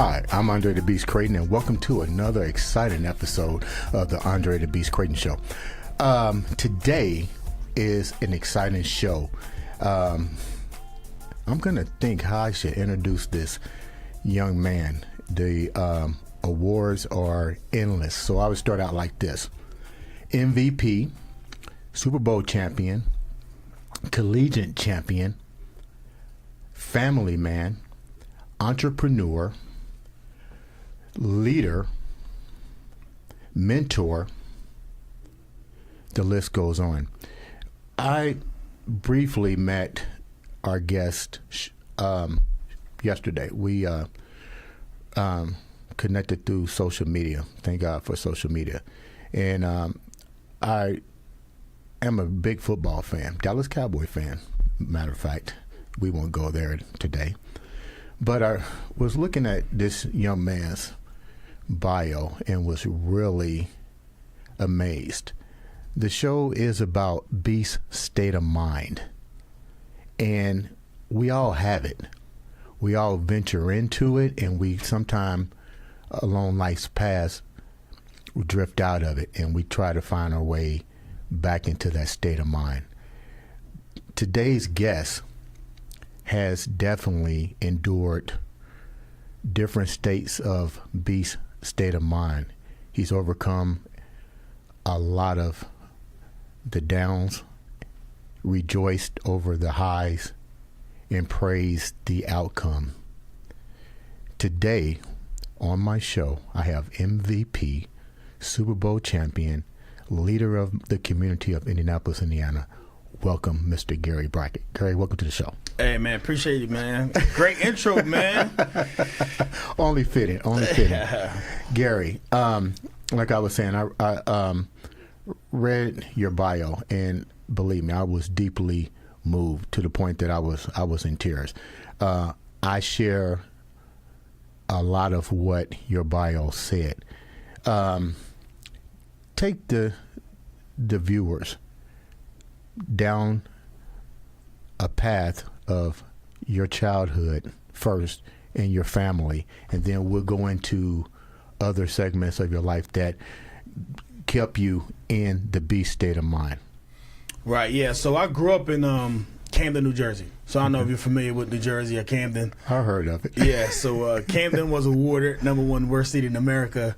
Hi, I'm Andre The Beast Crayton, and welcome to another exciting episode of the Andre The Beast Crayton Show. Today is an exciting show. I'm going to think how I should introduce this young man. The awards are endless, so I would start out like this. MVP, Super Bowl champion, collegiate champion, family man, entrepreneur, leader, mentor, the list goes on. I briefly met our guest yesterday. We connected through social media. Thank God for social media. And I am a big football fan, Dallas Cowboy fan, matter of fact. We won't go there today. But I was looking at this young man's bio and was really amazed. The show is about Beast's state of mind. And we all have it. We all venture into it, and we sometime along life's path drift out of it, and we try to find our way back into that state of mind. Today's guest has definitely endured different states of Beast's state of mind. He's overcome a lot of the downs, rejoiced over the highs, and praised the outcome. Today on my show, I have MVP, Super Bowl champion, leader of the community of Indianapolis, Indiana. Welcome, Mr. Gary Brackett. Gary, welcome to the show. Hey, man, appreciate it, man. Great intro, man. Only fitting. Gary, like I was saying, I read your bio, and believe me, I was deeply moved to the point that I was in tears. I share a lot of what your bio said. Take the viewers down a path of your childhood first and your family, and then we'll go into other segments of your life that kept you in the Beast state of mind. Right, yeah. So I grew up in Camden, New Jersey. So I don't know if you're familiar with New Jersey or Camden. I heard of it. Yeah, so Camden was awarded #1 worst city in America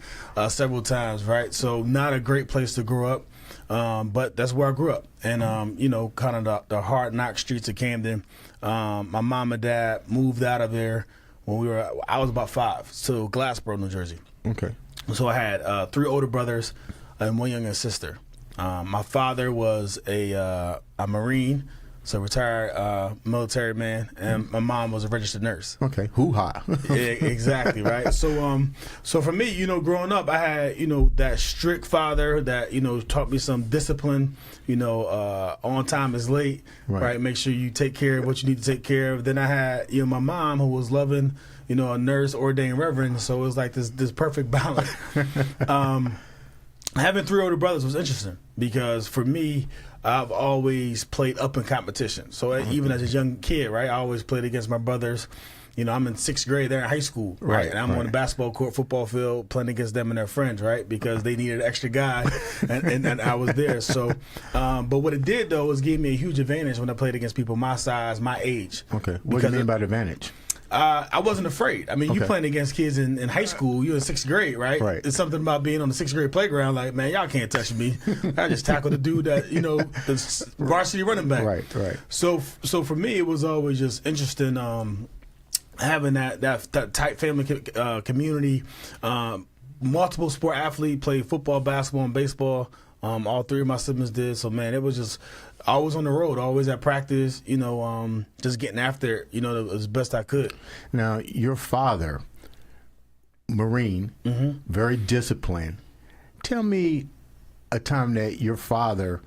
several times, right? So not a great place to grow up. But that's where I grew up, and you know, kind of the hard knock streets of Camden. My mom and dad moved out of there when I was about 5, to Glassboro, New Jersey. Okay. So I had 3 older brothers and 1 younger sister. My father was a Marine, so retired military man, and my mom was a registered nurse. Okay, hoo-ha. Yeah, exactly, right? So for me, you know, growing up, I had, you know, that strict father that, you know, taught me some discipline, you know, on time is late, right? Make sure you take care of what you need to take care of. Then I had, you know, my mom who was loving, you know, a nurse, ordained reverend, so it was like this perfect balance. Having 3 older brothers was interesting because for me, I've always played up in competition. So even as a young kid, right, I always played against my brothers. You know, I'm in 6th grade, they're in high school, right? And I'm on the basketball court, football field, playing against them and their friends, right? Because they needed an extra guy, and I was there. So, but what it did, though, was give me a huge advantage when I played against people my size, my age. Okay, what do you mean by the advantage? I wasn't afraid. I mean, you playing against kids in high school, you're in 6th grade, right? It's something about being on the 6th grade playground, like, man, y'all can't touch me. I just tackled the dude that, you know, the varsity running back. Right. So for me, it was always just interesting having that tight family community. Multiple sport athlete, played football, basketball, and baseball. All 3 of my siblings did. So, man, it was just always on the road, always at practice, you know, just getting after it, you know, as best I could. Now, your father, Marine, very disciplined. Tell me a time that your father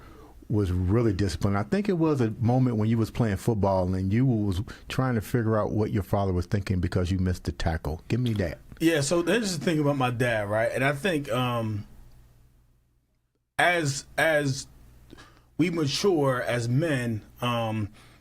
was really disciplined. I think it was a moment when you was playing football and you was trying to figure out what your father was thinking because you missed the tackle. Give me that. Yeah, so there's the thing about my dad, right? And I think as we mature as men,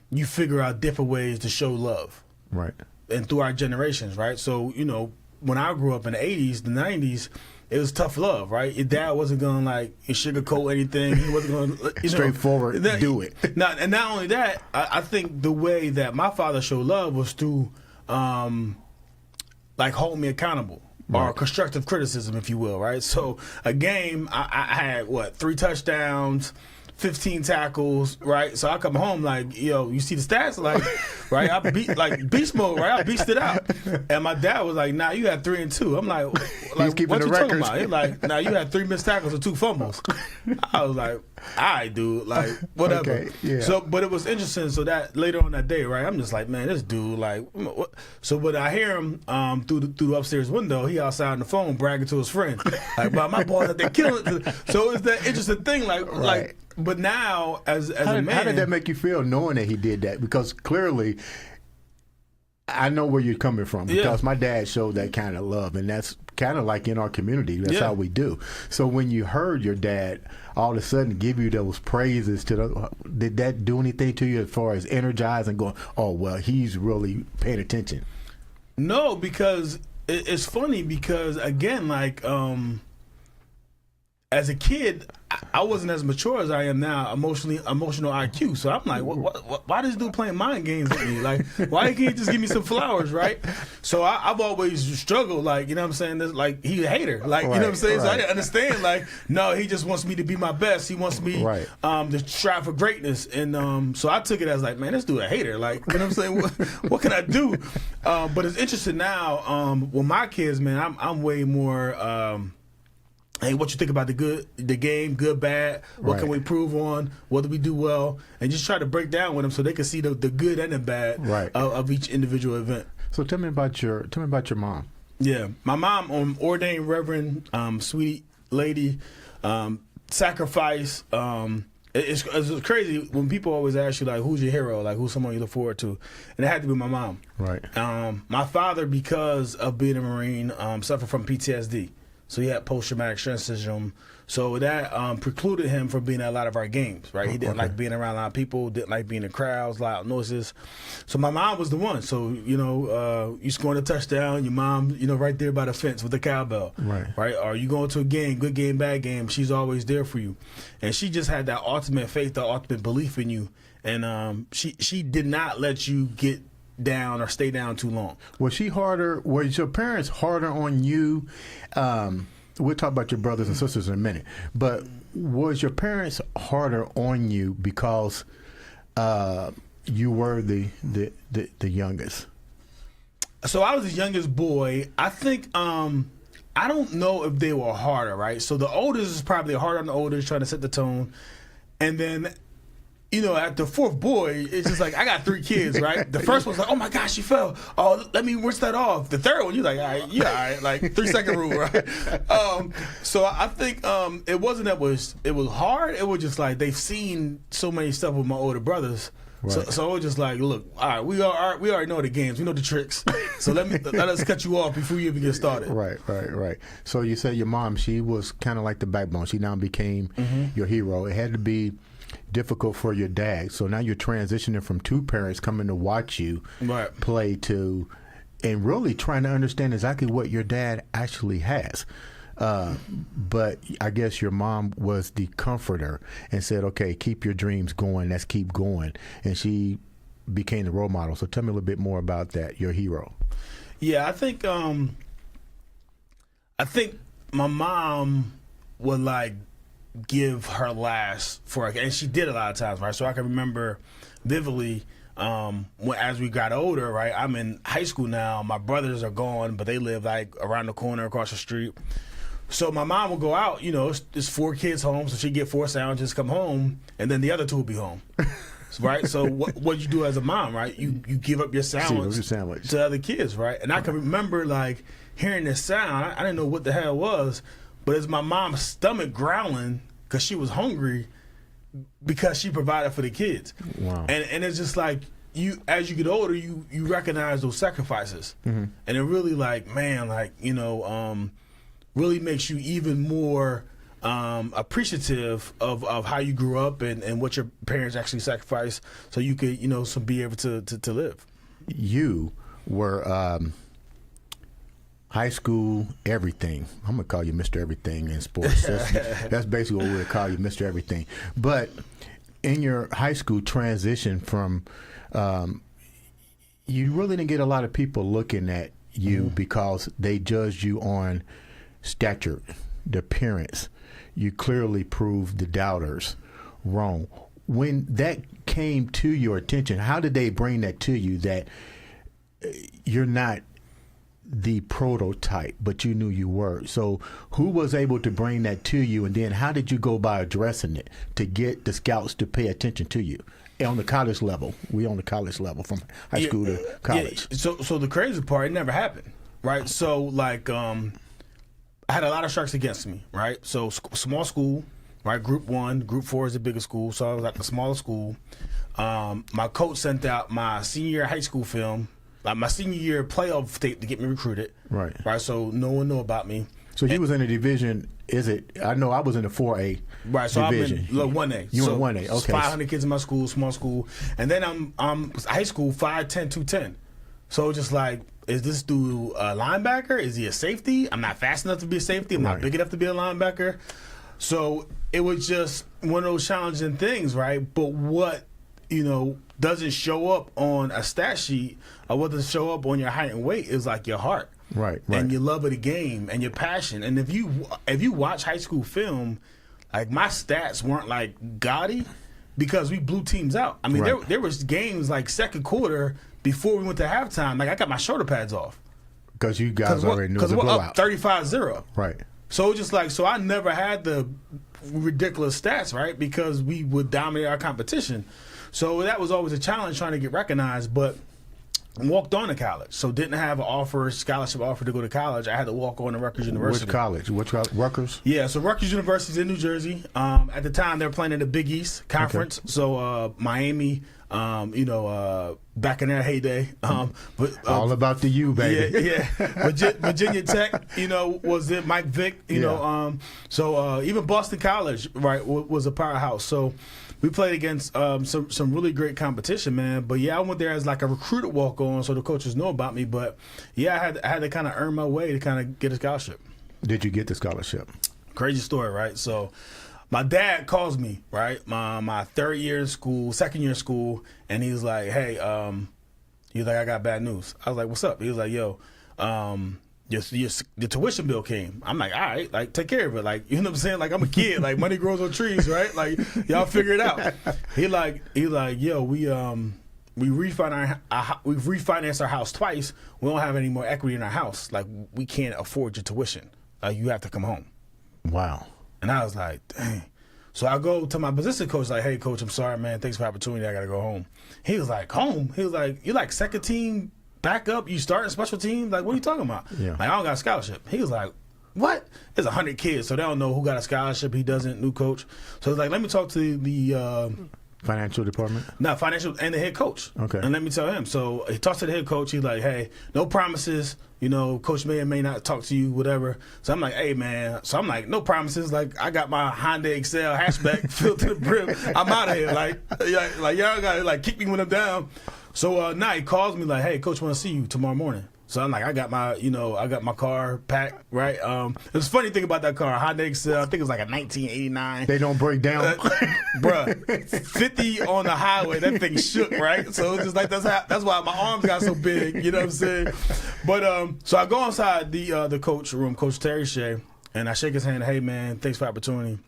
you figure out different ways to show love. Right. And through our generations, right? So, you know, when I grew up in the 80s, the 90s, it was tough love, right? Your dad wasn't going to like sugarcoat anything. He wasn't going to straightforward. Do it. And not only that, I think the way that my father showed love was through like hold me accountable. Right. Or constructive criticism, if you will, right? So a game, I had 3 touchdowns, 15 tackles, right? So I come home like, you see the stats, like, right? I beat like beast mode, right? I beasted out, and my dad was like, "Nah, you had 3 and 2." I'm like, what you talking about? He's like, "Nah, you had 3 missed tackles and 2 fumbles." I was like, "All right, dude, like whatever." Okay, yeah. So, but it was interesting. So that later on that day, right? I'm just like, man, this dude, like, what? So when I hear him through the upstairs window, he outside on the phone bragging to his friend, like, "But my boys that they killing." So it's that interesting thing, like, right. like. But now, as a man, how did that make you feel knowing that he did that? Because clearly, I know where you're coming from. Because my dad showed that kind of love, and that's kind of like in our community. That's how we do. So when you heard your dad all of a sudden give you those praises, did that do anything to you as far as energizing and going, "Oh well, he's really paying attention"? No, because it's funny because again, like as a kid, I wasn't as mature as I am now, emotional IQ. So I'm like, why this dude playing mind games with me? Like, why can't he just give me some flowers, right? So I've always struggled, like, you know what I'm saying? This, like, he's a hater, like, you know what I'm saying? So I didn't understand, like, no, he just wants me to be my best. He wants me to strive for greatness. And so I took it as like, man, this dude a hater. Like, you know what I'm saying? What can I do? But it's interesting now, with my kids, man, I'm way more... hey, what you think about the game, good, bad? What can we improve on? What do we do well? And just try to break down with them so they can see the good and the bad of each individual event. So tell me about your mom. Yeah, my mom, ordained Reverend, sweet lady, sacrifice. It's crazy when people always ask you like, who's your hero? Like, who's someone you look forward to? And it had to be my mom. Right. My father, because of being a Marine, suffered from PTSD. So he had post-traumatic stress syndrome. So that precluded him from being at a lot of our games, right? He didn't like being around a lot of people, didn't like being in crowds, loud noises. So my mom was the one. So, you scoring a touchdown, your mom, right there by the fence with the cowbell. Right? Or you going to a game, good game, bad game, she's always there for you. And she just had that ultimate faith, that ultimate belief in you. And she did not let you get down or stay down too long. Was your parents harder on you? We'll talk about your brothers and sisters in a minute, but was your parents harder on you because you were the youngest? So I was the youngest boy. I think I don't know if they were harder, right? So the oldest is probably harder on the oldest, trying to set the tone, and then at the fourth boy, it's just like, I got 3 kids, right? The first one's like, oh my gosh, she fell. Oh, let me rinse that off. The third one, you're like, all right, yeah, all right, like 3-second rule, right? So I think it wasn't that it was hard. It was just like they've seen so many stuff with my older brothers. Right. So it was just like, look, all right, we already know the games, we know the tricks. So let us cut you off before you even get started. Right. So you said your mom, she was kind of like the backbone. She now became your hero. It had to be difficult for your dad. So now you're transitioning from 2 parents coming to watch you play to, and really trying to understand exactly what your dad actually has. But I guess your mom was the comforter and said, okay, keep your dreams going. Let's keep going. And she became the role model. So tell me a little bit more about that, your hero. Yeah, I think my mom would like give her last for, and she did a lot of times, right? So I can remember vividly as we got older, right? I'm in high school now. My brothers are gone, but they live like around the corner across the street. So my mom will go out, it's 4 kids home, so she'd get 4 sandwiches, come home, and then the other 2 will be home. Right? So what you do as a mom, right? You give up your sandwich to other kids, right? And I can remember like hearing this sound. I didn't know what the hell it was, but it's my mom's stomach growling because she was hungry because she provided for the kids. Wow. And it's just like, as you get older, you recognize those sacrifices. And it really like, man, like, really makes you even more appreciative of how you grew up and what your parents actually sacrificed so you could, be able to live. You were high school everything. I'm gonna call you Mr. Everything in sports. That's basically what we'll call you, Mr. Everything. But in your high school transition from, you really didn't get a lot of people looking at you because they judged you on stature, the appearance. You clearly proved the doubters wrong. When that came to your attention, how did they bring that to you that you're not the prototype, but you knew you were? So who was able to bring that to you, and then how did you go by addressing it to get the scouts to pay attention to you? On the college level, we on the college level from high school to college. Yeah. So the crazy part, it never happened, right? So like, I had a lot of sharks against me, right? So small school, right? Group 1, Group 4 is the biggest school, so I was at the smaller school. My coach sent out my senior year high school film, like my senior year playoff tape to get me recruited. Right. So no one knew about me. So you was in a division, I know I was in the 4A right, so division. I'm in 1A. You so in 1A, okay. 500 kids in my school, small school. And then I'm high school, 5'10", 210. So just like, is this dude a linebacker? Is he a safety? I'm not fast enough to be a safety. I'm not big enough to be a linebacker. So it was just one of those challenging things, right? But what, doesn't show up on a stat sheet or what doesn't show up on your height and weight is like your heart. Right. And your love of the game and your passion. And if you watch high school film, like my stats weren't like gaudy because we blew teams out. I mean, there was games like second quarter before we went to halftime. Like I got my shoulder pads off because you guys already knew it was a blowout. Because we're up 35-0. Right. So just like I never had the ridiculous stats, right? Because we would dominate our competition. So that was always a challenge trying to get recognized, but walked on to college. So didn't have an scholarship offer to go to college. I had to walk on to Rutgers University. Which college? Rutgers? Yeah, so Rutgers University is in New Jersey. At the time, they were playing in the Big East Conference. Okay. So Miami, back in their heyday. All about the U, baby. Yeah. Virginia Tech, was it Mike Vick, so even Boston College, right, was a powerhouse. So we played against some really great competition, man. But yeah, I went there as like a recruited walk-on, so the coaches know about me. But yeah, I had to kind of earn my way to kind of get a scholarship. Did you get the scholarship? Crazy story, right? So my dad calls me, right, my second year in school, and he's like, hey, he's like, I got bad news. I was like, what's up? He was like, yo, your tuition bill came. I'm like, all right, like take care of it. Like, you know what I'm saying? Like I'm a kid. Like money grows on trees, right? Like y'all figure it out. He like, yo, we've refinanced our house twice. We don't have any more equity in our house. Like we can't afford your tuition. You have to come home. Wow. And I was like, dang. So I go to my position coach, like, hey, coach, I'm sorry, man. Thanks for the opportunity. I got to go home. He was like, home? He was like, you're like second team backup? You starting special teams? Like, what are you talking about? Yeah. Like, I don't got a scholarship. He was like, what? There's 100 kids, so they don't know who got a scholarship. He doesn't, new coach. So he's like, let me talk to the financial department? No, financial and the head coach. Okay. And let me tell him. So he talks to the head coach. He's like, hey, no promises. Coach may or may not talk to you, whatever. So I'm like, hey, man. So I'm like, no promises. Like, I got my Honda Excel hatchback filled to the brim. I'm out of here. Like y'all got to, like, kick me when I'm down. So now he calls me like, hey, coach, want to see you tomorrow morning. So I'm like, I got my car packed, right? It's a funny thing about that car, Honda Excel. I think it was like a 1989. They don't break down, bruh. 50 on the highway, that thing shook, right? So it's just like that's why my arms got so big. You know what I'm saying? But so I go inside the coach room, Coach Terry Shea, and I shake his hand. Hey man, thanks for the opportunity.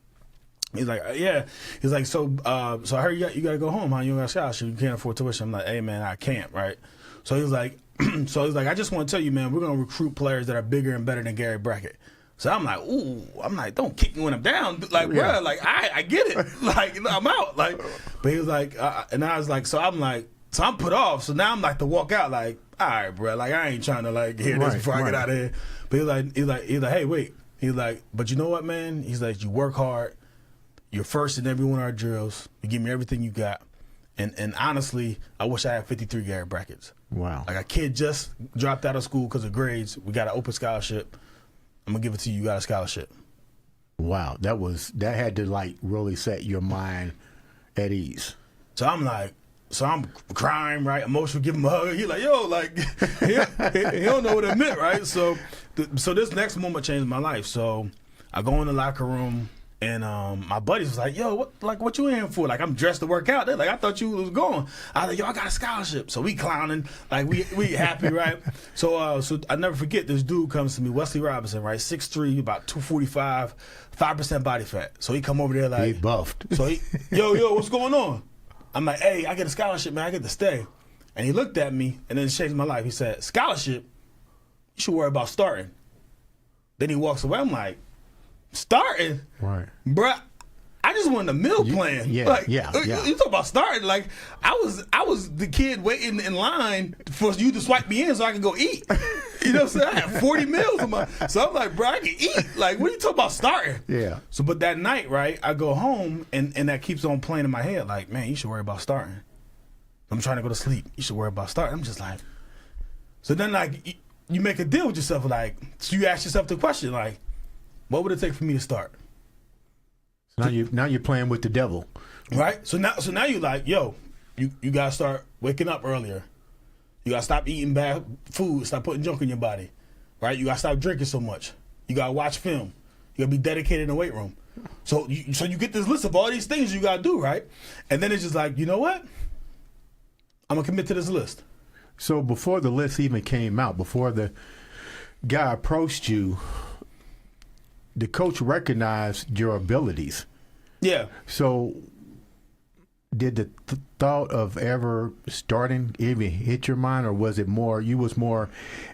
He's like, yeah. He's like, so I heard you got to go home, huh? You don't got a scholarship. You can't afford tuition. I'm like, hey man, I can't, right? So he's like, I just want to tell you, man, we're going to recruit players that are bigger and better than Gary Brackett. So I'm like, don't kick me when I'm down. Like, bro, like, I get it. Like, I'm out. Like, but he was like, and I was like, so I'm put off. So now I'm like to walk out like, all right, bro, like, I ain't trying to like hear this before I get out of here. But he's like, hey, wait. He's like, but you know what, man? He's like, you work hard. You're first in every one of our drills. You give me everything you got. And honestly, I wish I had 53 Gary Brackets. Wow. Like a kid just dropped out of school because of grades. We got an open scholarship. I'm going to give it to you. You got a scholarship. Wow. That had to like really set your mind at ease. So I'm like, So I'm crying, right? Emotional, give him a hug. He like, yo, like, he don't know what it meant, right? So this next moment changed my life. So I go in the locker room, and my buddies was like, yo, what you in here for? Like, I'm dressed to work out. They're like, I thought you was going. I was like, yo, I got a scholarship. So we clowning, like we happy, right? So I never forget, this dude comes to me, Wesley Robinson, right? 6'3", about 245, 5% body fat. So he come over there like, he buffed. So he, yo, what's going on? I'm like, hey, I get a scholarship, man. I get to stay. And he looked at me, and then it changed my life. He said, scholarship? You should worry about starting. Then he walks away. I'm like, starting? Right. Bruh, I just wanted a meal plan. Yeah, like, yeah. You talk about starting. Like, I was the kid waiting in line for you to swipe me in so I could go eat. You know what I'm saying? I had 40 meals in my. So I'm like, bro, I can eat. Like, what are you talking about starting? Yeah. So, but that night, right, I go home and that keeps on playing in my head. Like, man, you should worry about starting. I'm trying to go to sleep. You should worry about starting. I'm just like. So then, like, you make a deal with yourself. Like, so you ask yourself the question, like, what would it take for me to start? So now you're playing with the devil, right? So now you like, yo, you gotta start waking up earlier. You gotta stop eating bad food. Stop putting junk in your body, right? You gotta stop drinking so much. You gotta watch film. You gotta be dedicated in the weight room. So you get this list of all these things you gotta do, right? And then it's just like, you know what? I'm gonna commit to this list. So before the list even came out, before the guy approached you, the coach recognized your abilities. Yeah. So did the thought of ever starting even hit your mind, or was it more, you was more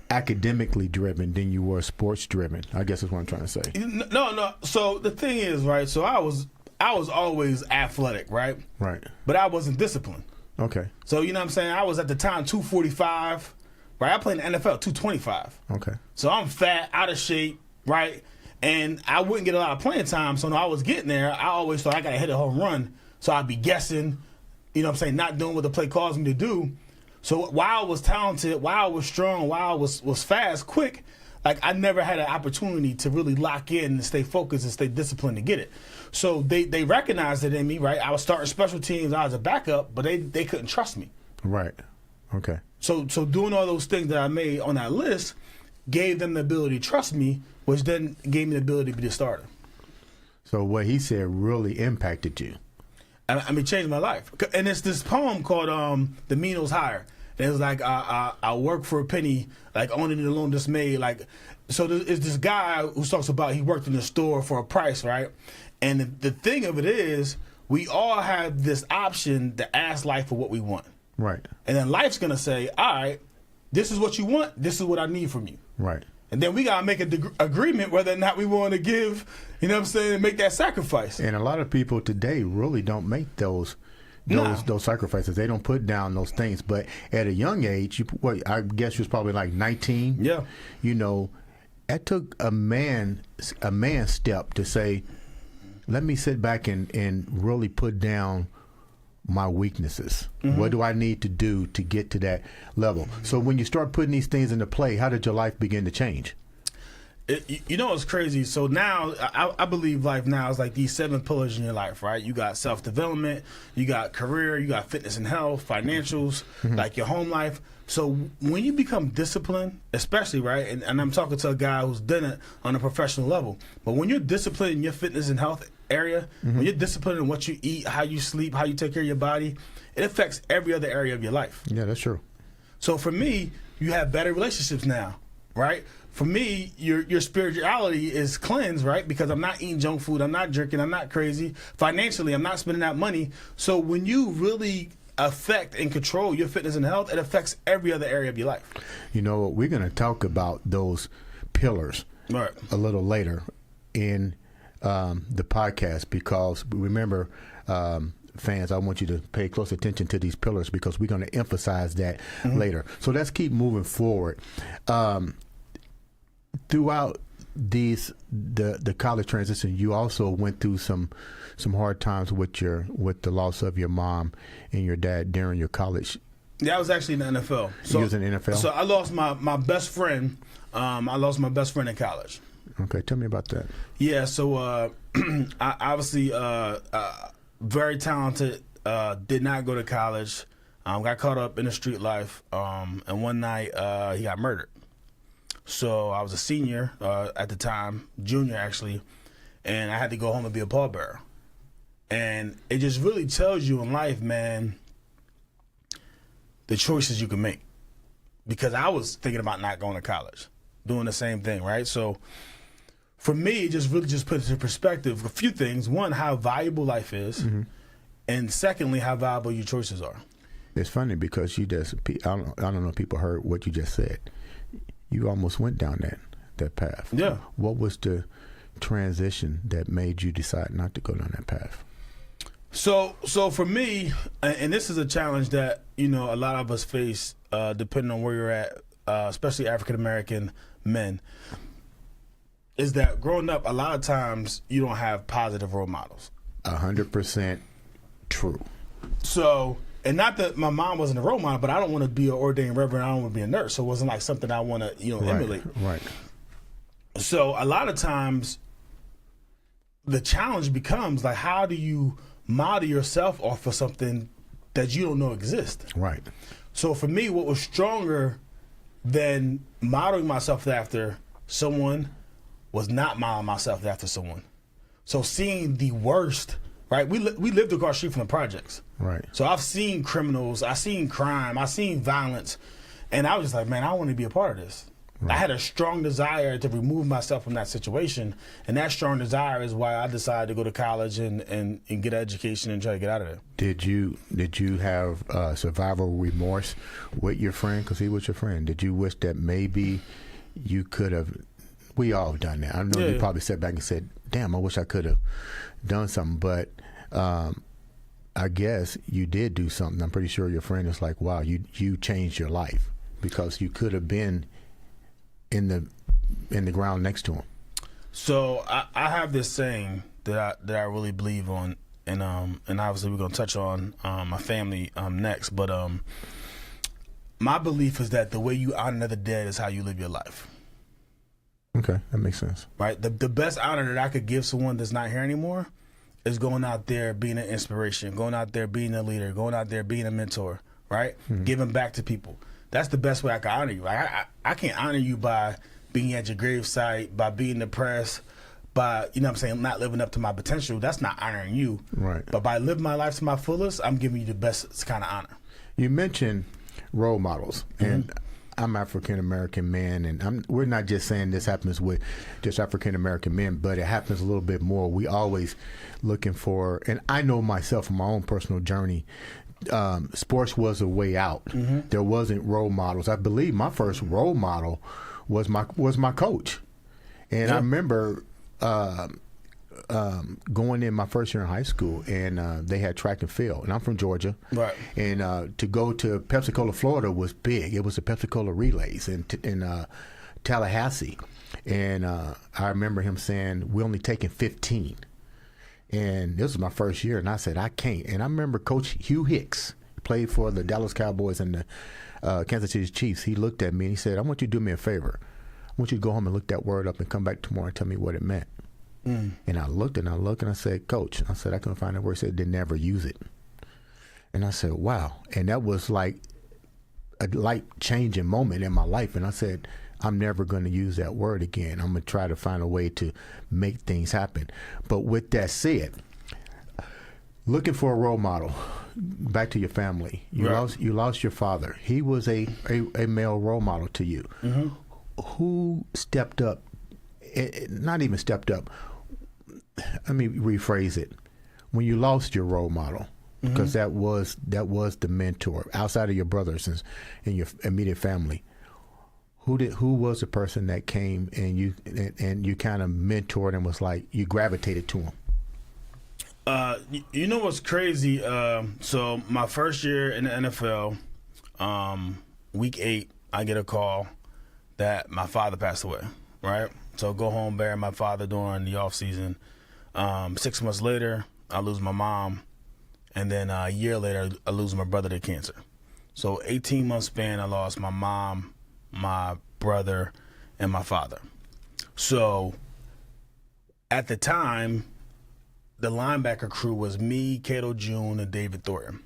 academically driven than you were sports driven? I guess that's what I'm trying to say. No. So the thing is, right, so I was always athletic, right? Right. But I wasn't disciplined. Okay. So, you know what I'm saying? I was at the time 245, right? I played in the NFL 225. Okay. So I'm fat, out of shape, right? And I wouldn't get a lot of playing time. So when I was getting there, I always thought I got to hit a home run. So I'd be guessing, you know what I'm saying, not doing what the play calls me to do. So while I was talented, while I was strong, while I was fast, quick, like I never had an opportunity to really lock in and stay focused and stay disciplined to get it. So they recognized it in me, right? I was starting special teams. I was a backup, but they couldn't trust me. Right. Okay. So doing all those things that I made on that list gave them the ability to trust me, which then gave me the ability to be the starter. So what he said really impacted you. I mean, changed my life. And it's this poem called "The Mean Was Higher." And it was like, I work for a penny, like owning it alone dismayed. Like, so it's this guy who talks about he worked in the store for a price, right? And the thing of it is, we all have this option to ask life for what we want. Right. And then life's going to say, all right, this is what you want. This is what I need from you. Right. And then we got to make an agreement whether or not we want to give, you know what I'm saying, and make that sacrifice. And a lot of people today really don't make those sacrifices. They don't put down those things. But at a young age, I guess you was probably like 19. Yeah. You know, that took a man step to say, let me sit back and really put down my weaknesses. Mm-hmm. What do I need to do to get to that level? So when you start putting these things into play, how did your life begin to change? You know what's crazy? So now, I believe life now is like these 7 pillars in your life, right? You got self-development, you got career, you got fitness and health, financials, mm-hmm. like your home life. So when you become disciplined, especially, right, and I'm talking to a guy who's done it on a professional level, but when you're disciplined in your fitness and health area, mm-hmm. when you're disciplined in what you eat, how you sleep, how you take care of your body, it affects every other area of your life. Yeah, that's true. So for me, you have better relationships now, right? For me, your spirituality is cleansed, right? Because I'm not eating junk food, I'm not drinking, I'm not crazy. Financially, I'm not spending that money. So when you really affect and control your fitness and health, it affects every other area of your life. You know, we're going to talk about those pillars a little later in the podcast, because remember, fans, I want you to pay close attention to these pillars because we're going to emphasize that mm-hmm. later. So let's keep moving forward. Throughout the college transition, you also went through some hard times with the loss of your mom and your dad during your college. Yeah, I was actually in the NFL. So, you was in the NFL? So I lost my best friend. I lost my best friend in college. Okay, tell me about that. Yeah, so I obviously very talented. Did not go to college. got caught up in the street life, and one night he got murdered. So I was a senior at the time, junior actually, and I had to go home and be a pallbearer. And it just really tells you in life, man, the choices you can make. Because I was thinking about not going to college, doing the same thing, right? So for me, it just really just puts into perspective a few things. One, how valuable life is, and secondly, how valuable your choices are. It's funny because I don't know if people heard what you just said. You almost went down that path. Yeah. What was the transition that made you decide not to go down that path? So for me, and this is a challenge that, a lot of us face, depending on where you're at, especially African American men, is that growing up, a lot of times you don't have positive role models. 100% true. So, and not that my mom wasn't a role model, but I don't want to be an ordained reverend. I don't want to be a nurse. So it wasn't like something I want to, emulate. Right. So a lot of times the challenge becomes like, how do you model yourself off of something that you don't know exists? Right. So for me, what was stronger than modeling myself after someone was not modeling myself after someone. So seeing the worst, right? We lived across the street from the projects. Right. So I've seen criminals, I've seen crime, I've seen violence, and I was just like, man, I want to be a part of this. Right. I had a strong desire to remove myself from that situation, and that strong desire is why I decided to go to college and get an education and try to get out of there. Did you have survival remorse with your friend, because he was your friend? Did you wish that maybe you could have? We all have done that. I know you probably sat back and said, damn, I wish I could have done something, but I guess you did do something. I'm pretty sure your friend is like, wow, you changed your life, because you could have been in the ground next to him. So I have this saying that I really believe on, and obviously we're gonna touch on my family next, but my belief is that the way you honor the dead is how you live your life. Okay, that makes sense. Right, the best honor that I could give someone that's not here anymore is going out there being an inspiration, going out there being a leader, going out there being a mentor, right? Giving back to people. That's the best way I can honor you. Like, I can't honor you by being at your gravesite, by being depressed, by, not living up to my potential. That's not honoring you. Right. But by living my life to my fullest, I'm giving you the best kind of honor. You mentioned role models, and I'm African American man, and we're not just saying this happens with just African American men, but it happens a little bit more. We always looking for, and I know myself from my own personal journey, sports was a way out. There wasn't role models. I believe my first role model was my coach, and I remember going in my first year in high school, and they had track and field, and I'm from Georgia, right? And to go to Pensacola, Florida was big. It was the Pensacola Relays in Tallahassee, and I remember him saying, "We're only taking 15." And this was my first year, and I said, I can't. And I remember Coach Hugh Hicks, played for the Dallas Cowboys and the Kansas City Chiefs. He looked at me and he said, I want you to do me a favor. I want you to go home and look that word up and come back tomorrow and tell me what it meant. And I looked and I said, Coach, I couldn't find that word. He said, they never use it. And I said, wow. And that was like a life-changing moment in my life. And I said, I'm never going to use that word again. I'm going to try to find a way to make things happen. But with that said, looking for a role model, back to your family. You lost your father. He was a male role model to you. Who stepped up? Not even stepped up. Let me rephrase it. When you lost your role model, because that was the mentor outside of your brothers and your immediate family. Who was the person that came and you kind of mentored and was like you gravitated to him? You know what's crazy? So my first year in the NFL, week 8, I get a call that my father passed away. Right, so go home, bury my father during the off season. 6 months later, I lose my mom, and then a year later, I lose my brother to cancer. So 18-month span, I lost my mom, my brother, and my father. So at the time, the linebacker crew was me, Cato June, and David Thornton.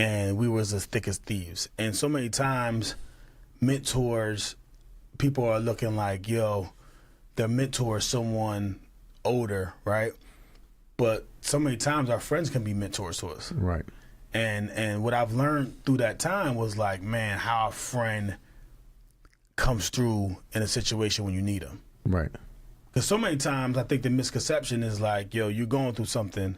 and we was as thick as thieves. And so many times, mentors, people are looking like, yo, their mentor is someone older, right? But so many times our friends can be mentors to us. Right. And what I've learned through that time was like, man, how a friend comes through in a situation when you need them. Right. Because so many times I think the misconception is like, yo, you're going through something.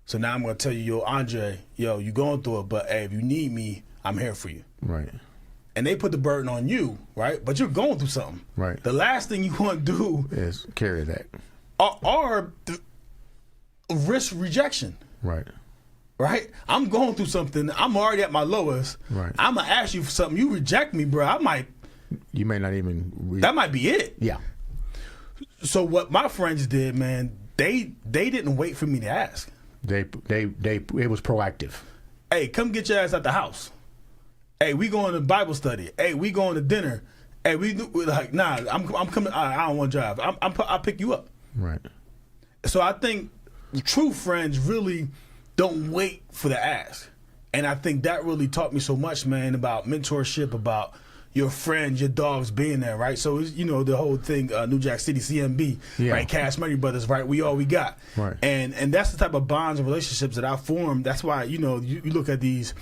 So now I'm going to tell you, yo, Andre, yo, you're going through it, but hey, if you need me, I'm here for you. Right. And they put the burden on you, right? But you're going through something. Right. The last thing you want to do is carry that. Or risk rejection. Right. Right? I'm going through something. I'm already at my lowest. Right. I'm going to ask you for something. You reject me, bro. You may not even. That might be it. Yeah. So what my friends did, man, they didn't wait for me to ask. It was proactive. Hey, come get your ass out the house. Hey, we going to Bible study. Hey, we going to dinner. Hey, we're like, nah, I'm coming. I don't want to drive. I'll pick you up. Right. So I think true friends really don't wait for the ask. And I think that really taught me so much, man, about mentorship, about your friends, your dogs being there, right? So, it's, the whole thing, New Jack City, CMB, right? Cash Money Brothers, right? We all we got. Right. And that's the type of bonds and relationships that I formed. That's why, you look at these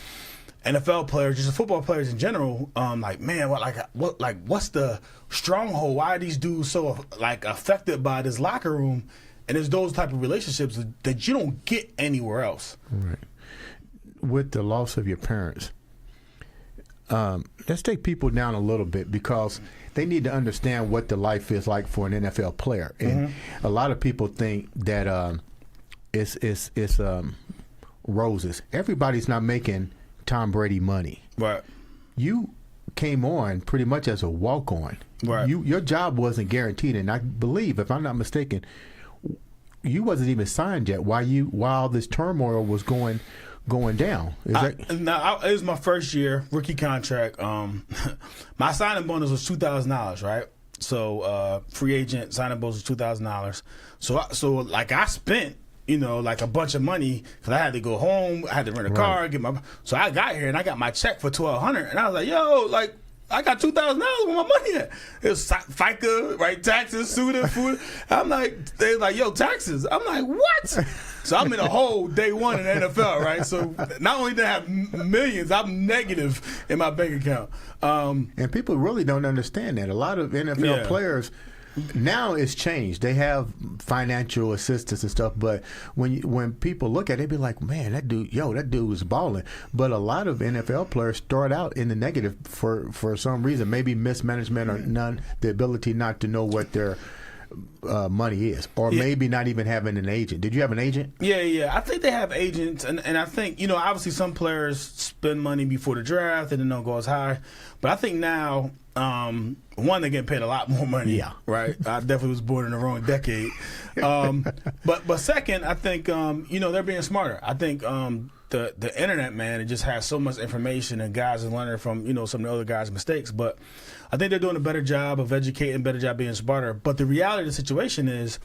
NFL players, just football players in general, like, man, what's the stronghold? Why are these dudes so affected by this locker room? And it's those type of relationships that you don't get anywhere else. Right. With the loss of your parents, let's take people down a little bit because they need to understand what the life is like for an NFL player. And a lot of people think that it's roses. Everybody's not making Tom Brady money. Right. You came on pretty much as a walk-on. Right. Your job wasn't guaranteed, and I believe, if I'm not mistaken, you wasn't even signed yet while this turmoil was going down. It was my first year, rookie contract. My signing bonus was $2,000, right? So free agent signing bonus was $2,000. So I spent a bunch of money because I had to go home, I had to rent a car, so I got here and I got my check for $1,200, and I was like, yo, I got $2,000 where my money at. It was FICA, right? Taxes, SUDA, food. I'm like, they're like, yo, taxes. I'm like, what? So I'm in a hole day one in the NFL, right? So not only did I have millions, I'm negative in my bank account. And people really don't understand that. A lot of NFL players, now it's changed. They have financial assistance and stuff, but when people look at it, they be like, man, that dude was balling. But a lot of NFL players start out in the negative for some reason, maybe mismanagement or the ability not to know what their money is, or maybe not even having an agent. Did you have an agent? Yeah. I think they have agents, and I think, obviously some players spend money before the draft and then don't go as high. But I think now, one, they're getting paid a lot more money. Yeah. Right? I definitely was born in the wrong decade. But second, I think, they're being smarter. I think the internet, man, it just has so much information, and guys are learning from, some of the other guys' mistakes. But I think they're doing a better job of educating, better job being smarter. But the reality of the situation is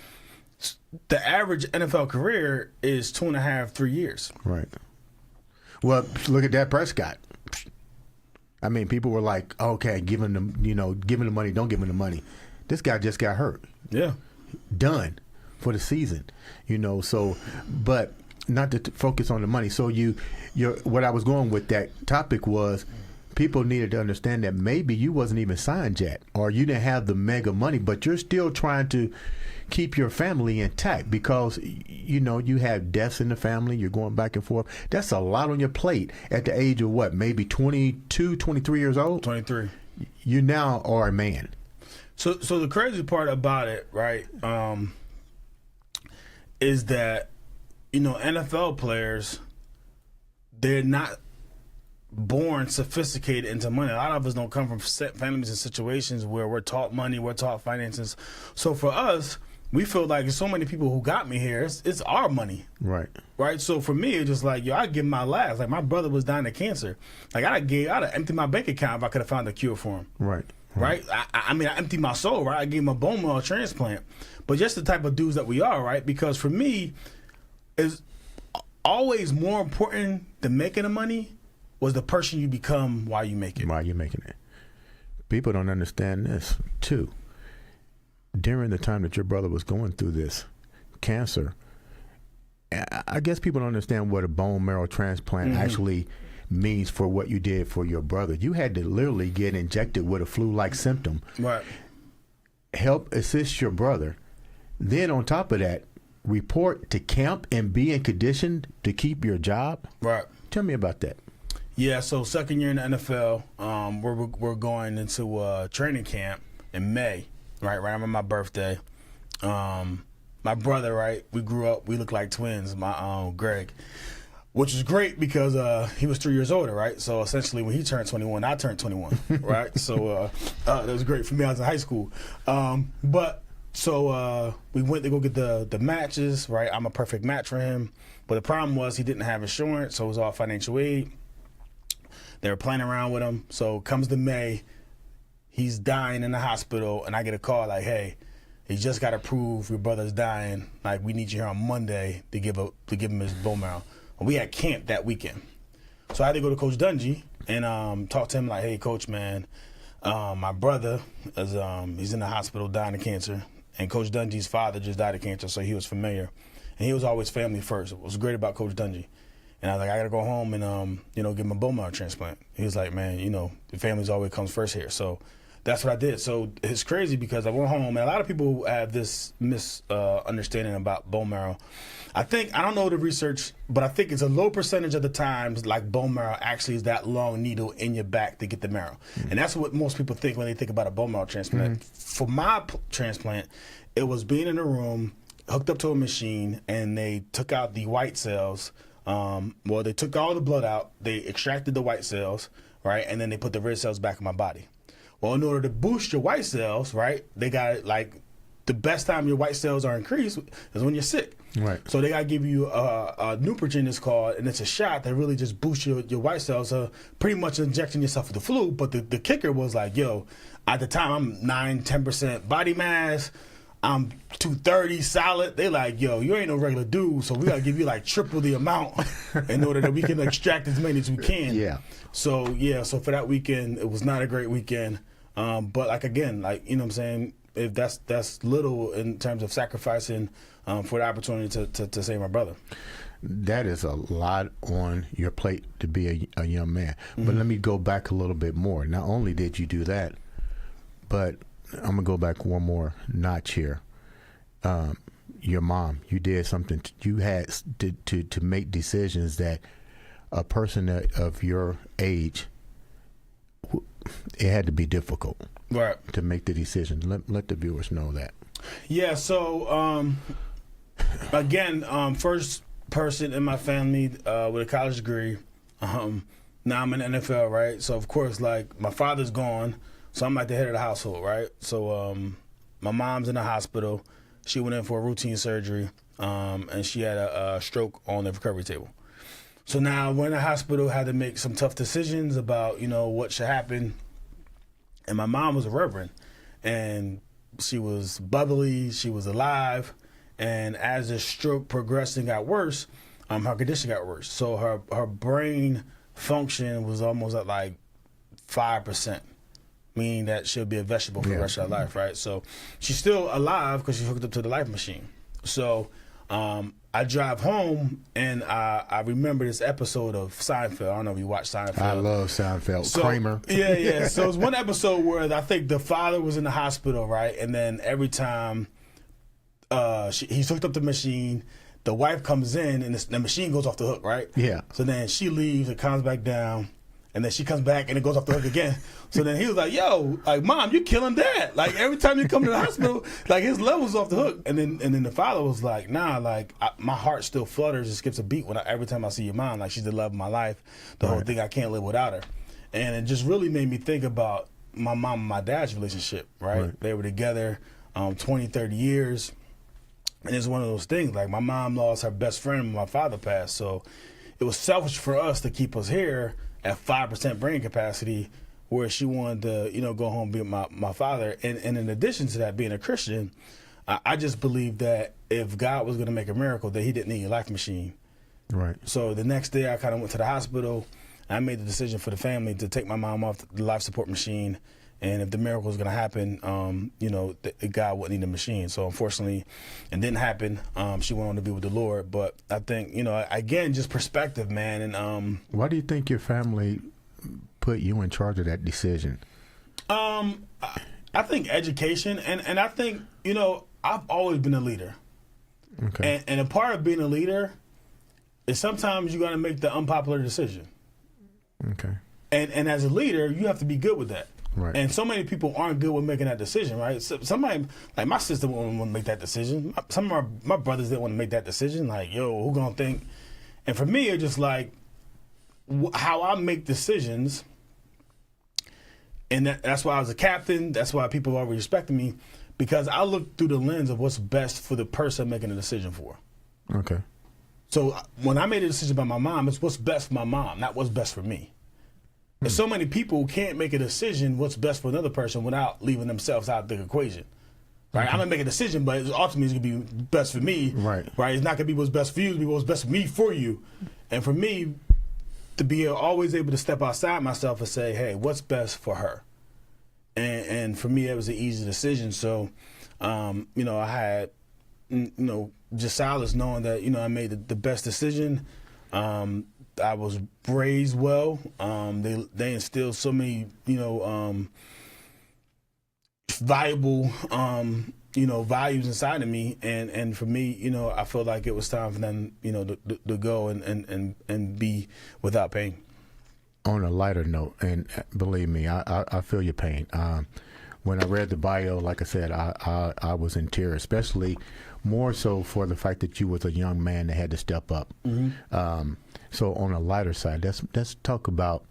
the average NFL career is 2.5, 3 years. Right. Well, look at Dak Prescott. I mean, people were like, okay, give him the money, don't give him the money. This guy just got hurt. Yeah. Done for the season. So, but not to focus on the money. So what I was going with that topic was, people needed to understand that maybe you wasn't even signed yet, or you didn't have the mega money, but you're still trying to keep your family intact because, you have deaths in the family. You're going back and forth. That's a lot on your plate at the age of what, maybe 22, 23 years old? 23. You now are a man. So the crazy part about it, right, is that, NFL players, they're not born sophisticated into money. A lot of us don't come from families and situations where we're taught money, we're taught finances. So for us, we feel like there's so many people who got me here. It's our money. Right. So for me, it's just like, I give my last. Like, my brother was dying of cancer. Like, I'd have emptied my bank account if I could have found a cure for him. Right. I mean, I emptied my soul, right? I gave him a bone marrow transplant. But just the type of dudes that we are, right? Because for me, it's always more important than making the money was the person you become while you make it. While you're making it. People don't understand this, too. During the time that your brother was going through this cancer, I guess people don't understand what a bone marrow transplant actually means for what you did for your brother. You had to literally get injected with a flu-like symptom. Right. Help assist your brother. Then on top of that, report to camp and be in condition to keep your job. Right. Tell me about that. Yeah, so second year in the NFL, we're going into training camp in May, right around my birthday. My brother, right, we grew up, we looked like twins, my Greg, which was great because he was 3 years older, right? So essentially when he turned 21, I turned 21, right? So that was great for me. I was in high school. So we went to go get the matches, right? I'm a perfect match for him. But the problem was he didn't have insurance, so it was all financial aid. They were playing around with him. So comes to May, he's dying in the hospital, and I get a call like, hey, he just got approved, your brother's dying. Like, we need you here on Monday to give him his bone marrow. And we had camp that weekend. So I had to go to Coach Dungy and talk to him like, hey, Coach, man, my brother, is he's in the hospital dying of cancer. And Coach Dungy's father just died of cancer, so he was familiar. And he was always family first. What was great about Coach Dungy. And I was like, I got to go home and, give him a bone marrow transplant. He was like, man, the family's always comes first here. So that's what I did. So it's crazy because I went home, and a lot of people have this misunderstanding about bone marrow. I don't know the research, but I think it's a low percentage of the times like bone marrow actually is that long needle in your back to get the marrow. And that's what most people think when they think about a bone marrow transplant. For my transplant, it was being in a room, hooked up to a machine, and they took out the white cells. They took all the blood out, they extracted the white cells, right, and then they put the red cells back in my body. Well, in order to boost your white cells, right, they got the best time your white cells are increased is when you're sick. Right. So they got to give you a Neupogen, it's called, and it's a shot that really just boosts your white cells, pretty much injecting yourself with the flu. But the kicker was like, yo, at the time I'm 9-10% body mass, I'm 230 solid. They like, yo, you ain't no regular dude, so we got to give you triple the amount in order that we can extract as many as we can. Yeah. So for that weekend, it was not a great weekend. But again, you know what I'm saying, if that's little in terms of sacrificing for the opportunity to save my brother. That is a lot on your plate to be a young man. But let me go back a little bit more. Not only did you do that, but I'm going to go back one more notch here. Your mom, you did something. You had to make decisions that a person of your age, it had to be difficult, right, to make the decision. Let the viewers know that. Yeah. So again, first person in my family with a college degree. Now I'm in the NFL, right? So of course, my father's gone, so I'm the head of the household, right? So my mom's in the hospital. She went in for a routine surgery, and she had a stroke on the recovery table. So now we're in the hospital, had to make some tough decisions about, what should happen. And my mom was a reverend, and she was bubbly, she was alive. And as the stroke progressed and got worse, her condition got worse. So her brain function was almost at 5%, meaning that she'll be a vegetable for the rest of her life, right? So she's still alive because she's hooked up to the life machine. So I drive home, and I remember this episode of Seinfeld. I don't know if you watch Seinfeld. I love Seinfeld. So, Kramer. Yeah. So it's one episode where I think the father was in the hospital, right? And then every time he's hooked up to the machine, the wife comes in, and the machine goes off the hook, right? Yeah. So then she leaves, it comes back down, and then she comes back, and it goes off the hook again. So then he was like, yo, Mom, you're killing Dad. Every time you come to the hospital, his level's off the hook. And then the father was like, nah, my heart still flutters and skips a beat every time I see your mom. She's the love of my life. The whole thing, I can't live without her. And it just really made me think about my mom and my dad's relationship, right? They were together 20, 30 years. And it's one of those things, my mom lost her best friend when my father passed. So it was selfish for us to keep us here at 5% brain capacity, where she wanted to, go home and be with my father. And in addition to that, being a Christian, I just believed that if God was going to make a miracle, that he didn't need a life machine. Right. So the next day I kind of went to the hospital, I made the decision for the family to take my mom off the life support machine. And if the miracle was going to happen, God wouldn't need a machine. So unfortunately, it didn't happen. She went on to be with the Lord. But I think, again, just perspective, man. And why do you think your family put you in charge of that decision? I think education, and I think, I've always been a leader. Okay. And a part of being a leader is sometimes you got to make the unpopular decision. Okay. And as a leader, you have to be good with that. Right. And so many people aren't good with making that decision, right? So somebody, like my sister wouldn't want to make that decision. Some of my brothers didn't want to make that decision. Like, yo, who gonna think? And for me, it's just like how I make decisions. And that's why I was a captain. That's why people always respected me, because I look through the lens of what's best for the person making the decision for. Okay. So when I made a decision about my mom, it's what's best for my mom, not what's best for me. And so many people can't make a decision what's best for another person without leaving themselves out of the equation. Right? I'm going to make a decision, but ultimately it's going to be best for me. Right. Right? It's not going to be what's best for you. It's going to be what's best for me for you. And for me, to be always able to step outside myself and say, hey, what's best for her? And for me, it was an easy decision. So, I had, just solace knowing that, I made the best decision. I was raised well. They instilled so many, valuable, values inside of me. And for me, I felt like it was time for them, to go and be without pain. On a lighter note, and believe me, I feel your pain. When I read the bio, like I said, I was in tears, especially more so for the fact that you was a young man that had to step up. Mm-hmm. So on a lighter side, let's talk about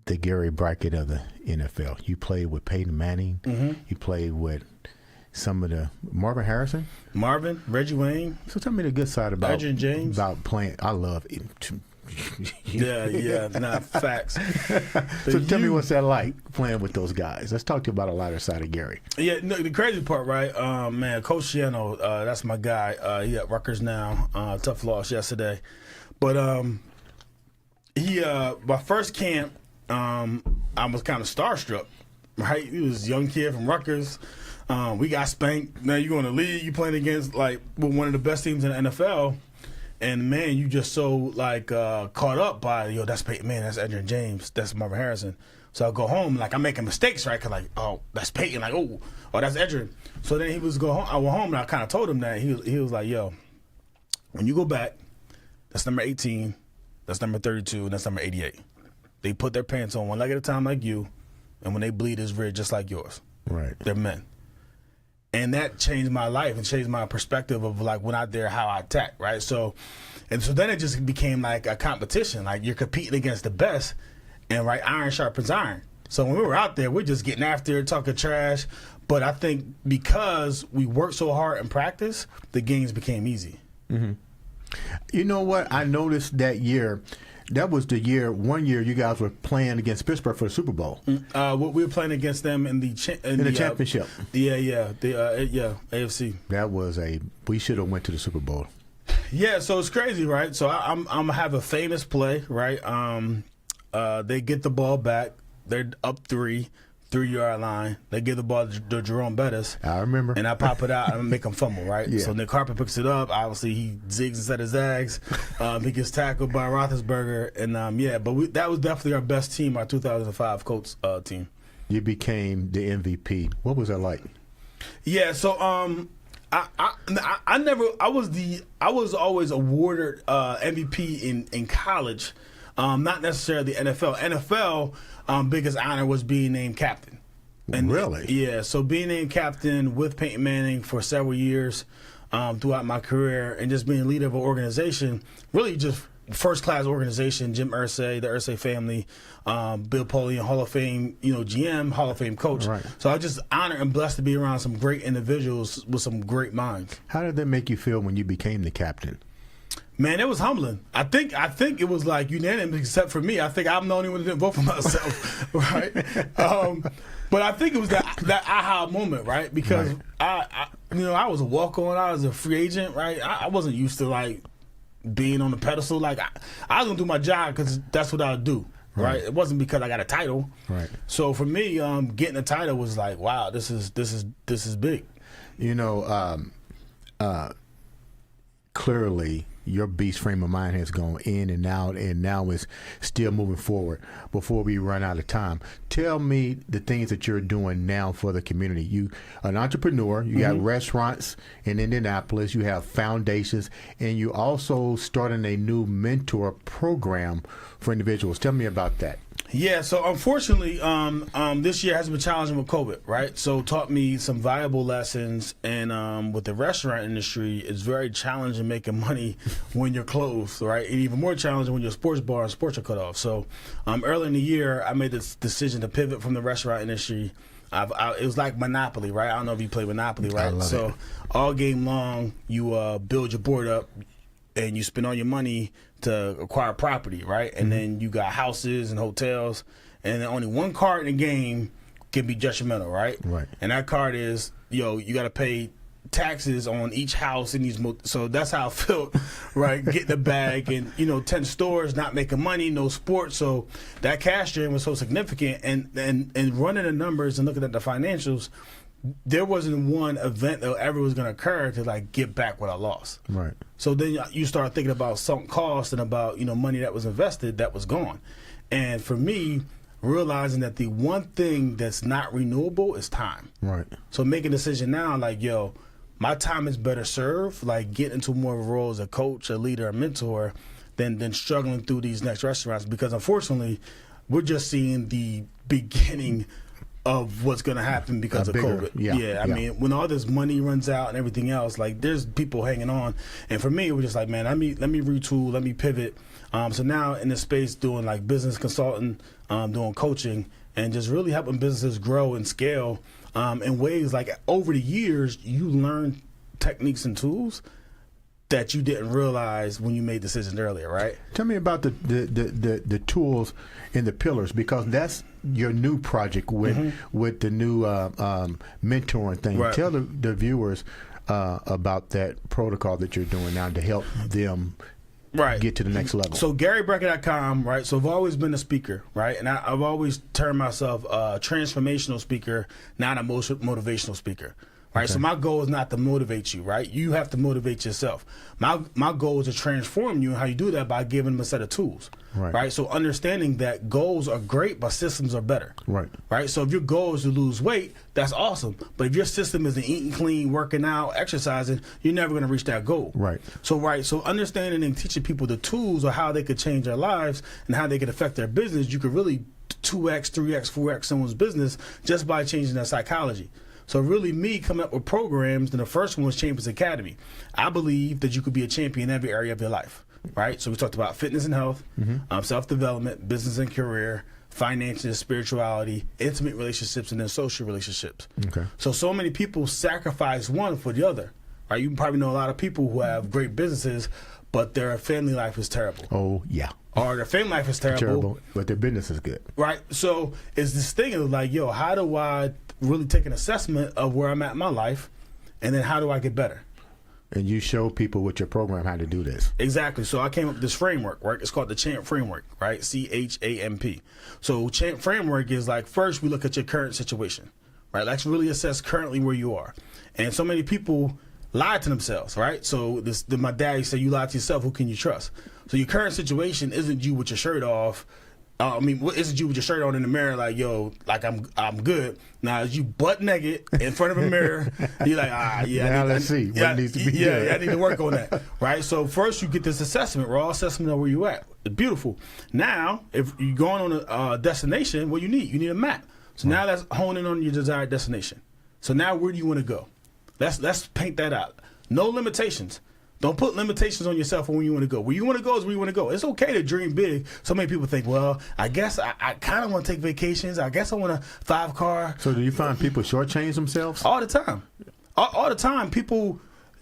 the Gary Brackett of the NFL. You played with Peyton Manning. Mm-hmm. You played with some of the Marvin, Reggie Wayne. So tell me the good side about Adrian James. About playing. I love it. Facts. So tell me what's that like playing with those guys. Let's talk to you about a lighter side of Gary. Yeah, no, the crazy part, right? Man, Coach Shiano, that's my guy. He at Rutgers now. Tough loss yesterday, but my first camp, I was kind of starstruck. Right, he was a young kid from Rutgers. We got spanked. Now you go in the league, you playing against with one of the best teams in the NFL. And man, you just so caught up by that's Peyton Manning, that's Adrian James, that's Marvin Harrison. So I go home, I'm making mistakes, right? Cause that's Peyton, oh that's Adrian. So then he was go home. I went home and I kind of told him that he was like, yo, when you go back, that's number 18, that's number 32, and that's number 88. They put their pants on one leg at a time like you, and when they bleed, it's red just like yours. Right. They're men. And that changed my life and changed my perspective of when out there, how I attack, right? So then it just became like a competition. Like you're competing against the best, and right, iron sharpens iron. So when we were out there, we're just getting after it, talking trash. But I think because we worked so hard in practice, the games became easy. Mm-hmm. You know what? I noticed that year. That was the year. One year, you guys were playing against Pittsburgh for the Super Bowl. We were playing against them in the championship. AFC. That was we should have went to the Super Bowl. Yeah, so it's crazy, right? So I'm gonna have a famous play, right? They get the ball back. They're up 3-yard line. They give the ball to Jerome Bettis. I remember. And I pop it out and make him fumble, right? Yeah. So Nick Harper picks it up. Obviously, he zigs instead of zags. He gets tackled by Roethlisberger. And, but that was definitely our best team, our 2005 Colts team. You became the MVP. What was that like? Yeah, so I was always awarded MVP in college. Not necessarily the NFL. NFL, biggest honor was being named captain. And really? Yeah, so being named captain with Peyton Manning for several years throughout my career and just being leader of an organization, really just first-class organization, Jim Irsay, the Irsay family, Bill Polian, Hall of Fame, GM, Hall of Fame coach. Right. So I just honored and blessed to be around some great individuals with some great minds. How did that make you feel when you became the captain? Man, it was humbling. I think it was unanimous except for me. I think I'm the only one that didn't vote for myself, right? But I think it was that aha moment, right? Because right. I was a walk-on. I was a free agent, right? I wasn't used to being on the pedestal. Like I was gonna do my job because that's what I would do. Right. It wasn't because I got a title. Right. So for me, getting a title was like, wow, this is big. You know, clearly your beast frame of mind has gone in and out, and now is still moving forward. Before we run out of time, tell me the things that you're doing now for the community. You an entrepreneur. You got restaurants in Indianapolis. You have foundations, and you also starting a new mentor program for individuals. Tell me about that. Yeah, so unfortunately, this year has been challenging with COVID, right? So taught me some valuable lessons, and with the restaurant industry, it's very challenging making money when you're closed, right? And even more challenging when you're a sports bar and sports are cut off. So early in the year, I made this decision to pivot from the restaurant industry. It was like Monopoly, right? I don't know if you play Monopoly, right? I love it. All game long, you build your board up, and you spend all your money to acquire property, right? And then you got houses and hotels, and then only one card in the game can be judgmental, right? Right. And that card is, you got to pay taxes on each house in these. So that's how I felt, right? Getting the bag, and 10 stores not making money, no sports. So that cash drain was so significant, and running the numbers and looking at the financials, there wasn't one event that ever was going to occur to like get back what I lost. Right. So then you start thinking about sunk costs and about money that was invested that was gone. And for me, realizing that the one thing that's not renewable is time. Right. So making a decision now, like, my time is better served, like getting into more of a role as a coach, a leader, a mentor, than struggling through these next restaurants, because unfortunately, we're just seeing the beginning of what's going to happen because of COVID. I mean, when all this money runs out and everything else, like there's people hanging on. And for me, it was just like, man, let me retool, let me pivot. So now in this space doing like business consulting, doing coaching, and just really helping businesses grow and scale in ways like over the years, you learn techniques and tools that you didn't realize when you made decisions earlier, right? Tell me about the tools and the pillars, because that's your new project with the new mentoring thing. Right. Tell the viewers about that protocol that you're doing now to help them get to the next level. So GaryBrackett.com, right? So I've always been a speaker, right? And I've always termed myself a transformational speaker, not a motivational speaker. Right. Okay. So my goal is not to motivate you, right? You have to motivate yourself. My goal is to transform you, and how you do that by giving them a set of tools. Right. So understanding that goals are great, but systems are better. Right. So if your goal is to lose weight, that's awesome. But if your system isn't eating clean, working out, exercising, you're never going to reach that goal. Right. So understanding and teaching people the tools or how they could change their lives and how they could affect their business, you could really 2x, 3x, 4x someone's business just by changing their psychology. So really me coming up with programs, and the first one was Champions Academy. I believe that you could be a champion in every area of your life, right? So we talked about fitness and health, self-development, business and career, finances, spirituality, intimate relationships, and then social relationships. Okay. So many people sacrifice one for the other, right? You probably know a lot of people who have great businesses, but their family life is terrible. Oh, yeah. Or their family life is terrible. But their business is good. Right. So it's this thing of like, how do I really take an assessment of where I'm at in my life, and then how do I get better? And you show people with your program how to do this. Exactly. So I came up with this framework, right? It's called the CHAMP framework, right? CHAMP. So CHAMP framework is like, first we look at your current situation, right? Let's really assess currently where you are. And so many people lie to themselves, right? So my dad used to say, you lie to yourself, who can you trust? So your current situation isn't you with your shirt off. Isn't you with your shirt on in the mirror like, like I'm good. Now, as you butt naked in front of a mirror, you're like, now let's see what needs to be done. I need to work on that, right? So first you get this assessment, raw assessment of where you at. It's beautiful. Now, if you're going on a destination, what you need a map. So now that's honing on your desired destination. So now where do you want to go? Let's paint that out. No limitations. Don't put limitations on yourself on where you want to go. Where you want to go is where you want to go. It's okay to dream big. So many people think, well, I guess I kind of want to take vacations. I guess I want a 5-car. So do you find people shortchange themselves? All the time. All the time. People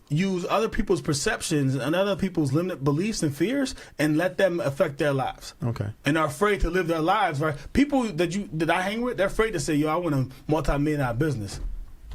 use other people's perceptions and other people's limited beliefs and fears and let them affect their lives. Okay. And are afraid to live their lives, right? People that I hang with, they're afraid to say, I want a multi-million-dollar business.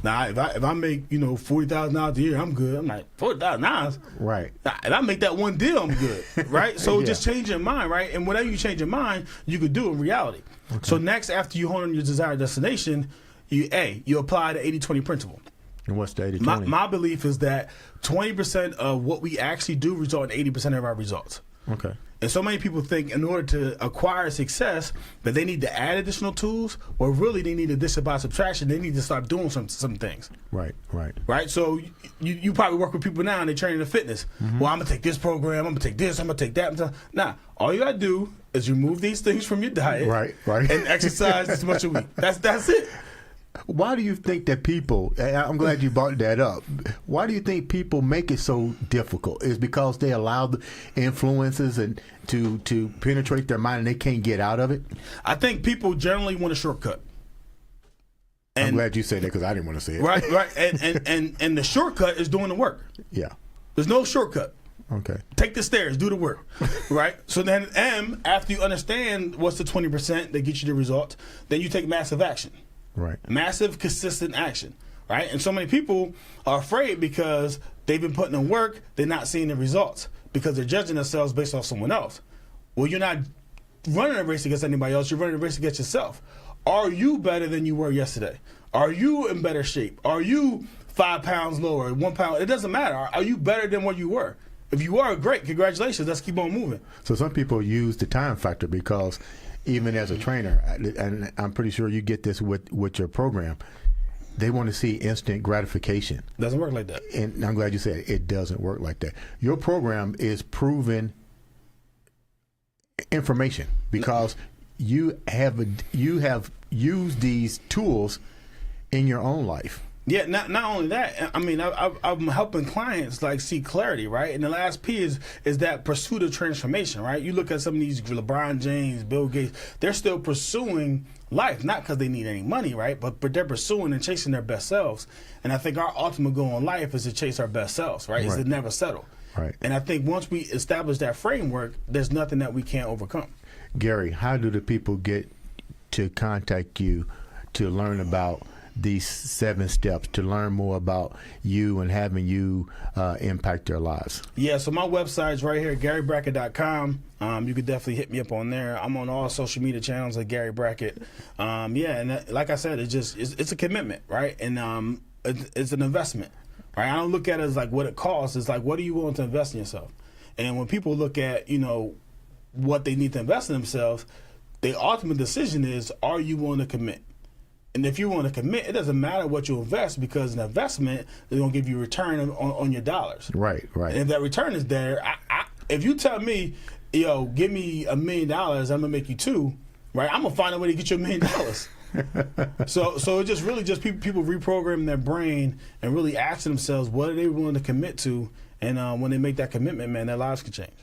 Now, if I make $40,000 a year, I'm good. I'm like $40,000. Right. If I make that one deal, I'm good. Right. So Yeah. just change your mind, right? And whatever you change your mind, you could do in reality. Okay. So next, after you hone on your desired destination, you apply the 80-20 principle. And what's the 80-20? My belief is that 20% of what we actually do result in 80% of our results. Okay. And so many people think in order to acquire success that they need to add additional tools, or really they need addition by subtraction. They need to start doing some things. Right. So you probably work with people now and they're training in fitness. Mm-hmm. Well, I'm going to take this program. I'm going to take this. I'm going to take that. Nah, all you got to do is remove these things from your diet. Right. And exercise as much a week. That's it. Why do you think that people, I'm glad you brought that up, why do you think people make it so difficult? Is because they allow the influences and to penetrate their mind and they can't get out of it? I think people generally want a shortcut. And I'm glad you said that because I didn't want to say it. Right. And the shortcut is doing the work. Yeah. There's no shortcut. Okay. Take the stairs, do the work. Right? So then after you understand what's the 20% that gets you the result, then you take massive action. Right. Massive, consistent action. Right? And so many people are afraid because they've been putting in work, they're not seeing the results because they're judging themselves based off someone else. Well, you're not running a race against anybody else, you're running a race against yourself. Are you better than you were yesterday? Are you in better shape? Are you 5 pounds lower, 1 pound? It doesn't matter. Are you better than what you were? If you are, great. Congratulations. Let's keep on moving. So some people use the time factor because even as a trainer, and I'm pretty sure you get this with your program, they want to see instant gratification. Doesn't work like that. And I'm glad you said it doesn't work like that. Your program is proven information because you have used these tools in your own life. Yeah, not only that. I mean, I'm helping clients like see clarity, right? And the last P is that pursuit of transformation, right? You look at some of these LeBron James, Bill Gates, they're still pursuing life, not because they need any money, right? But they're pursuing and chasing their best selves. And I think our ultimate goal in life is to chase our best selves, right? Is to never settle. Right. And I think once we establish that framework, there's nothing that we can't overcome. Gary, how do the people get to contact you to learn about these 7 steps, to learn more about you and having you impact their lives? Yeah, so my website's right here, GaryBrackett.com. You could definitely hit me up on there. I'm on all social media channels at Gary Brackett. And like I said, it's a commitment, right? And it's an investment, right? I don't look at it as like what it costs. It's like, what are you willing to invest in yourself? And when people look at, what they need to invest in themselves, the ultimate decision is, are you willing to commit? And if you want to commit, it doesn't matter what you invest because an investment is going to give you a return on your dollars. Right. And if that return is there, if you tell me, give me $1 million, I'm going to make you 2, right? I'm going to find a way to get you $1 million. So it just really people reprogram their brain and really asking themselves, what are they willing to commit to? And when they make that commitment, man, their lives can change.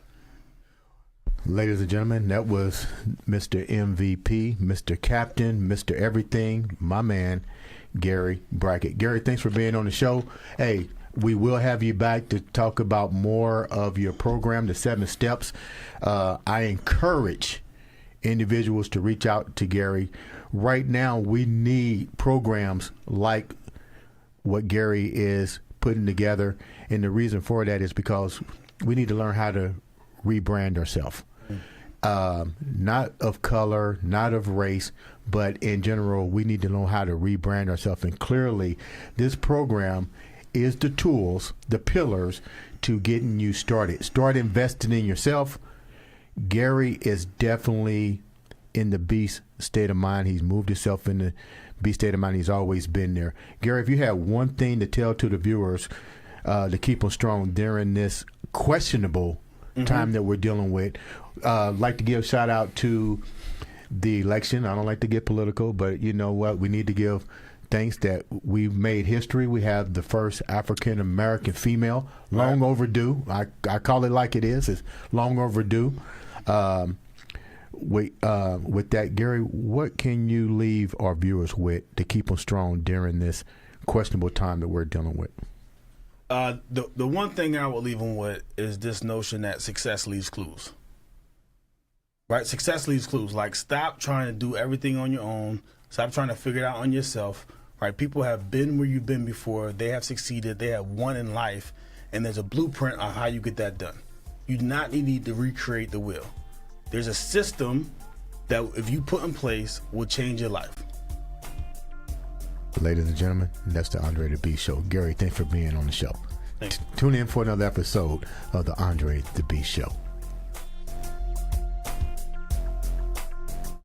Ladies and gentlemen, that was Mr. MVP, Mr. Captain, Mr. Everything, my man, Gary Brackett. Gary, thanks for being on the show. Hey, we will have you back to talk about more of your program, the 7 steps. I encourage individuals to reach out to Gary. Right now, we need programs like what Gary is putting together. And the reason for that is because we need to learn how to rebrand ourselves. Not of color, not of race, but in general, we need to know how to rebrand ourselves. And clearly, this program is the tools, the pillars to getting you started. Start investing in yourself. Gary is definitely in the beast state of mind. He's moved himself in the beast state of mind. He's always been there. Gary, if you have one thing to tell to the viewers to keep them strong during this questionable time that we're dealing with, like to give a shout out to the election. I don't like to get political, but you know what? We need to give thanks that we've made history. We have the first African American female, long overdue. I call it like it is. It's long overdue. With that, Gary, what can you leave our viewers with to keep them strong during this questionable time that we're dealing with? The one thing I would leave them with is this notion that success leaves clues. Right? Success leaves clues. Like, stop trying to do everything on your own. Stop trying to figure it out on yourself. right? People have been where you've been before. They have succeeded. They have won in life, and there's a blueprint on how you get that done. You do not need to recreate the wheel. There's a system that, if you put in place, will change your life. Ladies and gentlemen, that's the Andre The Beast Show. Gary, thanks for being on the show. Thanks. Tune in for another episode of the Andre The Beast Show.